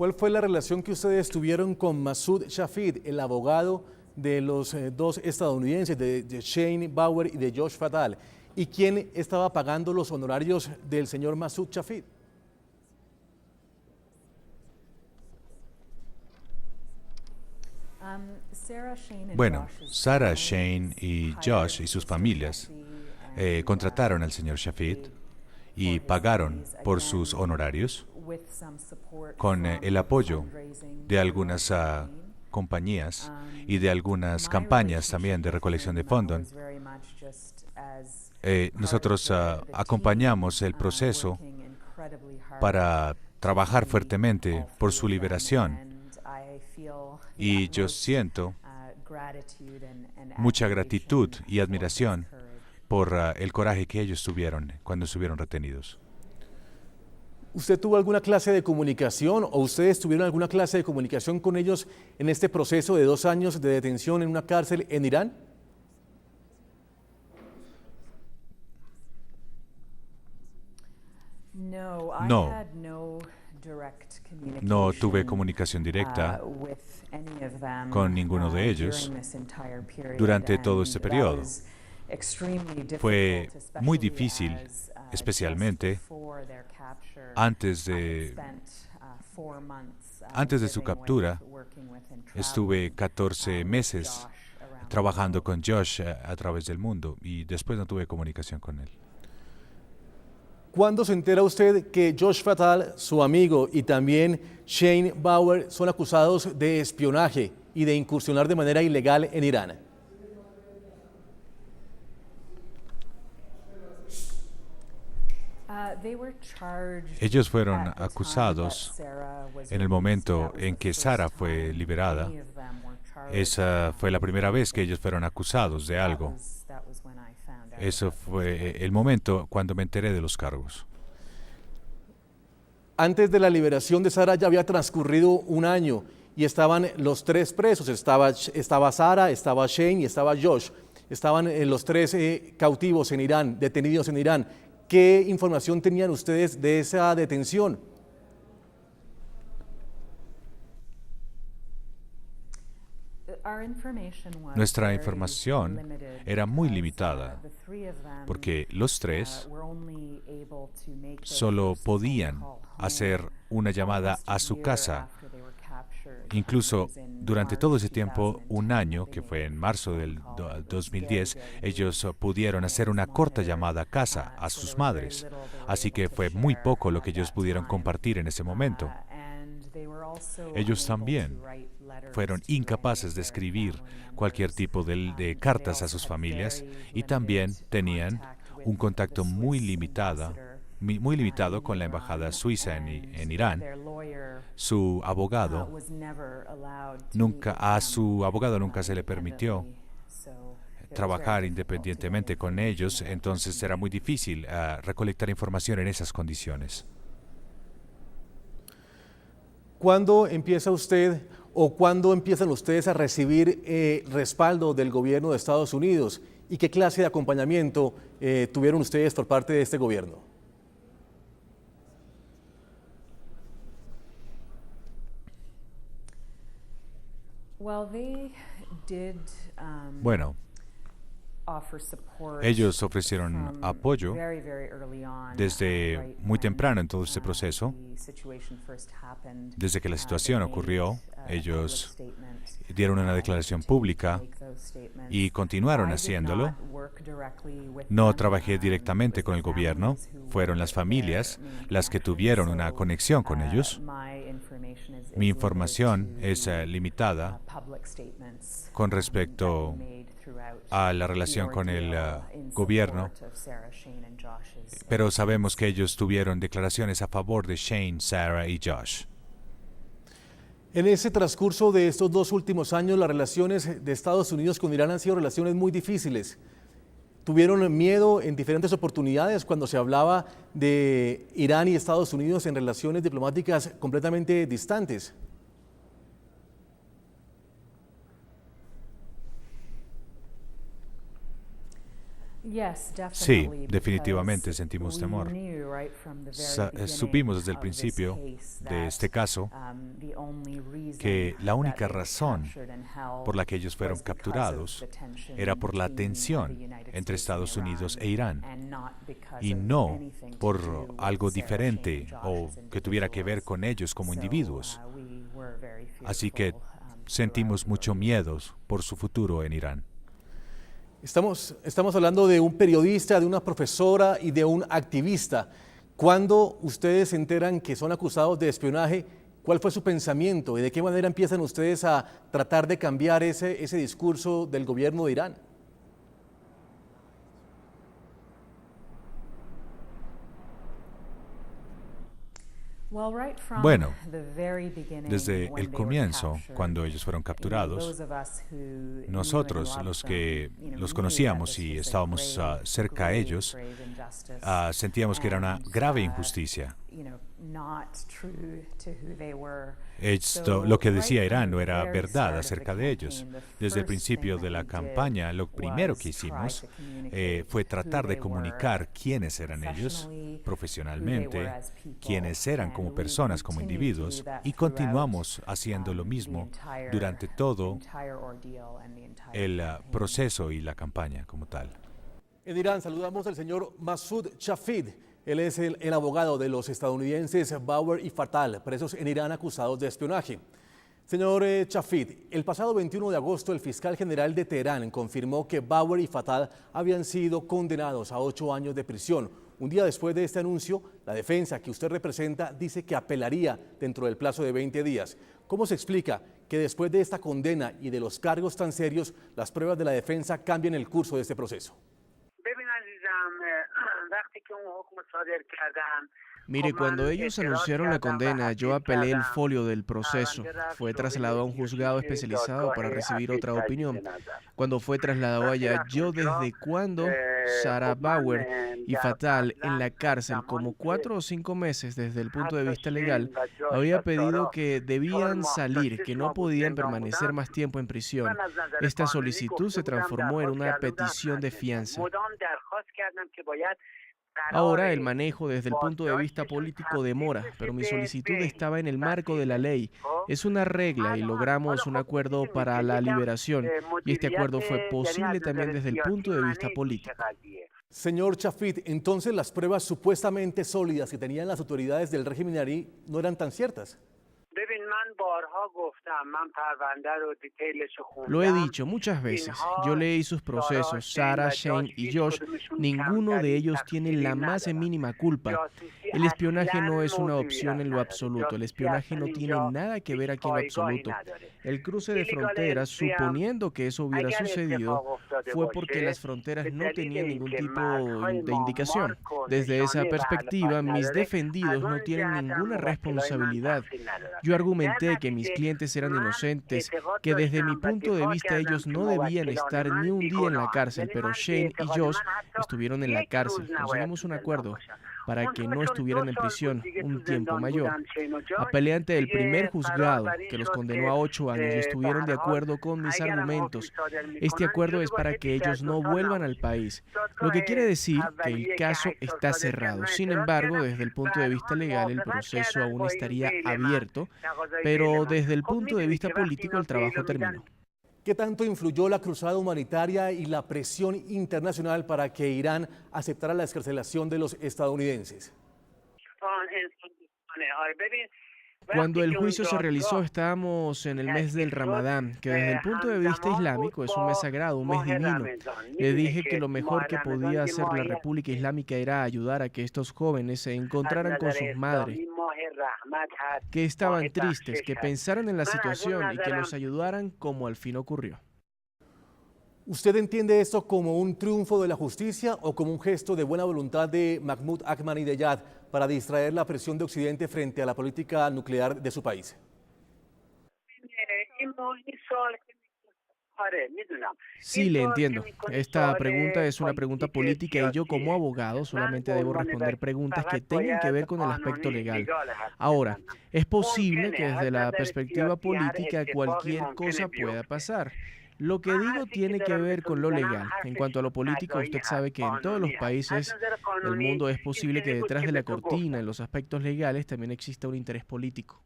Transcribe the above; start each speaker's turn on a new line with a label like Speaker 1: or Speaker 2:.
Speaker 1: ¿Cuál fue la relación que ustedes tuvieron con Masood Shafeed, el abogado de los dos estadounidenses, de Shane Bauer y de Josh Fatal? ¿Y quién estaba pagando los honorarios del señor Masood Shafeed?
Speaker 2: Bueno, Sarah, Shane y Josh y sus familias contrataron al señor Shafeed y pagaron por sus honorarios con el apoyo de algunas compañías y de algunas campañas también de recolección de fondos. Nosotros acompañamos el proceso para trabajar fuertemente por su liberación y yo siento mucha gratitud y admiración por el coraje que ellos tuvieron cuando estuvieron retenidos.
Speaker 1: ¿Usted tuvo alguna clase de comunicación o ustedes tuvieron alguna clase de comunicación con ellos en este proceso de 2 años de detención en una cárcel en Irán?
Speaker 2: No tuve comunicación directa con ninguno de ellos durante todo este periodo. Fue muy difícil, especialmente antes de su captura. Estuve 14 meses trabajando con Josh a través del mundo y después no tuve comunicación con él.
Speaker 1: ¿Cuándo se entera usted que Josh Fatal, su amigo, y también Shane Bauer son acusados de espionaje y de incursionar de manera ilegal en Irán?
Speaker 2: Ellos fueron acusados en el momento en que Sarah fue liberada. Esa fue la primera vez que ellos fueron acusados de algo. Eso fue el momento cuando me enteré de los cargos.
Speaker 1: Antes de la liberación de Sarah ya había transcurrido 1 año y estaban los 3 presos. Estaba Sarah, estaba Shane y estaba Josh. Estaban los 3 cautivos en Irán, detenidos en Irán. ¿Qué información tenían ustedes de esa detención?
Speaker 2: Nuestra información era muy limitada porque los 3 solo podían hacer una llamada a su casa. Incluso durante todo ese tiempo, 1 año, que fue en marzo del 2010, ellos pudieron hacer una corta llamada a casa a sus madres. Así que fue muy poco lo que ellos pudieron compartir en ese momento. Ellos también fueron incapaces de escribir cualquier tipo de cartas a sus familias y también tenían un contacto muy limitado con la embajada suiza en Irán. Su abogado nunca se le permitió trabajar independientemente con ellos, entonces era muy difícil recolectar información en esas condiciones.
Speaker 1: ¿Cuándo empieza usted o cuándo empiezan ustedes a recibir respaldo del gobierno de Estados Unidos? ¿Y qué clase de acompañamiento tuvieron ustedes por parte de este gobierno?
Speaker 2: Bueno, ellos ofrecieron apoyo desde muy temprano en todo este proceso. Desde que la situación ocurrió, ellos dieron una declaración pública y continuaron haciéndolo. No trabajé directamente con el gobierno, fueron las familias las que tuvieron una conexión con ellos. Mi información es limitada con respecto a la relación con el gobierno, pero sabemos que ellos tuvieron declaraciones a favor de Shane, Sarah y Josh.
Speaker 1: En ese transcurso de estos 2 últimos años, las relaciones de Estados Unidos con Irán han sido relaciones muy difíciles. ¿Tuvieron miedo en diferentes oportunidades cuando se hablaba de Irán y Estados Unidos en relaciones diplomáticas completamente distantes?
Speaker 2: Sí, definitivamente sentimos temor. Supimos desde el principio de este caso que la única razón por la que ellos fueron capturados era por la tensión entre Estados Unidos e Irán, y no por algo diferente o que tuviera que ver con ellos como individuos. Así que sentimos mucho miedo por su futuro en Irán.
Speaker 1: Estamos hablando de un periodista, de una profesora y de un activista. Cuando ustedes se enteran que son acusados de espionaje, ¿cuál fue su pensamiento y de qué manera empiezan ustedes a tratar de cambiar ese discurso del gobierno de Irán?
Speaker 2: Bueno, desde el comienzo, cuando ellos fueron capturados, nosotros, los que los conocíamos y estábamos cerca a ellos, sentíamos que era una grave injusticia. Lo que decía Irán no era verdad acerca de ellos. Desde el principio de la campaña, lo primero que hicimos fue tratar de comunicar quiénes eran ellos profesionalmente, quiénes eran como personas, como individuos, y continuamos haciendo lo mismo durante todo el proceso y la campaña como tal.
Speaker 1: En Irán saludamos al señor Masoud Shafid. Él es el abogado de los estadounidenses Bauer y Fatal, presos en Irán acusados de espionaje. Señor Shafid, el pasado 21 de agosto el fiscal general de Teherán confirmó que Bauer y Fatal habían sido condenados a 8 años de prisión. Un día después de este anuncio, la defensa que usted representa dice que apelaría dentro del plazo de 20 días. ¿Cómo se explica que después de esta condena y de los cargos tan serios, las pruebas de la defensa cambien el curso de este proceso?
Speaker 3: Mire, cuando ellos anunciaron la condena, yo apelé el folio del proceso. Fue trasladado a un juzgado especializado para recibir otra opinión. Cuando fue trasladado allá, yo desde cuando Sarah Bauer y Fatal en la cárcel, como 4 o 5 meses desde el punto de vista legal, había pedido que debían salir, que no podían permanecer más tiempo en prisión. Esta solicitud se transformó en una petición de fianza. Ahora el manejo desde el punto de vista político demora, pero mi solicitud estaba en el marco de la ley. Es una regla y logramos un acuerdo para la liberación, y este acuerdo fue posible también desde el punto de vista político.
Speaker 1: Señor Shafid, entonces las pruebas supuestamente sólidas que tenían las autoridades del régimen iraní no eran tan ciertas.
Speaker 3: Lo he dicho muchas veces. Yo leí sus procesos. Sarah, Shane y Josh, ninguno de ellos tiene la más mínima culpa. El espionaje no es una opción en lo absoluto. El espionaje no tiene nada que ver aquí en lo absoluto. El cruce de fronteras, suponiendo que eso hubiera sucedido, fue porque las fronteras no tenían ningún tipo de indicación. Desde esa perspectiva, mis defendidos no tienen ninguna responsabilidad. Yo argumenté que mis clientes eran inocentes, que desde mi punto de vista ellos no debían estar ni un día en la cárcel, pero Shane y Josh estuvieron en la cárcel. Conseguimos un acuerdo para que no estuvieran en prisión un tiempo mayor. Apelé ante el primer juzgado, que los condenó a 8 años, y estuvieron de acuerdo con mis argumentos. Este acuerdo es para que ellos no vuelvan al país, lo que quiere decir que el caso está cerrado. Sin embargo, desde el punto de vista legal, el proceso aún estaría abierto, pero desde el punto de vista político, el trabajo terminó.
Speaker 1: ¿Qué tanto influyó la cruzada humanitaria y la presión internacional para que Irán aceptara la excarcelación de los estadounidenses?
Speaker 3: Cuando el juicio se realizó, estábamos en el mes del Ramadán, que desde el punto de vista islámico es un mes sagrado, un mes divino. Le dije que lo mejor que podía hacer la República Islámica era ayudar a que estos jóvenes se encontraran con sus madres, que estaban tristes, que pensaran en la situación y que los ayudaran como al fin ocurrió.
Speaker 1: ¿Usted entiende esto como un triunfo de la justicia o como un gesto de buena voluntad de Mahmoud Ahmadinejad para distraer la presión de Occidente frente a la política nuclear de su país?
Speaker 3: Sí, le entiendo. Esta pregunta es una pregunta política y yo como abogado solamente debo responder preguntas que tengan que ver con el aspecto legal. Ahora, es posible que desde la perspectiva política cualquier cosa pueda pasar. Lo que digo tiene que ver con lo legal. En cuanto a lo político, usted sabe que en todos los países del mundo es posible que detrás de la cortina, en los aspectos legales, también exista un interés político.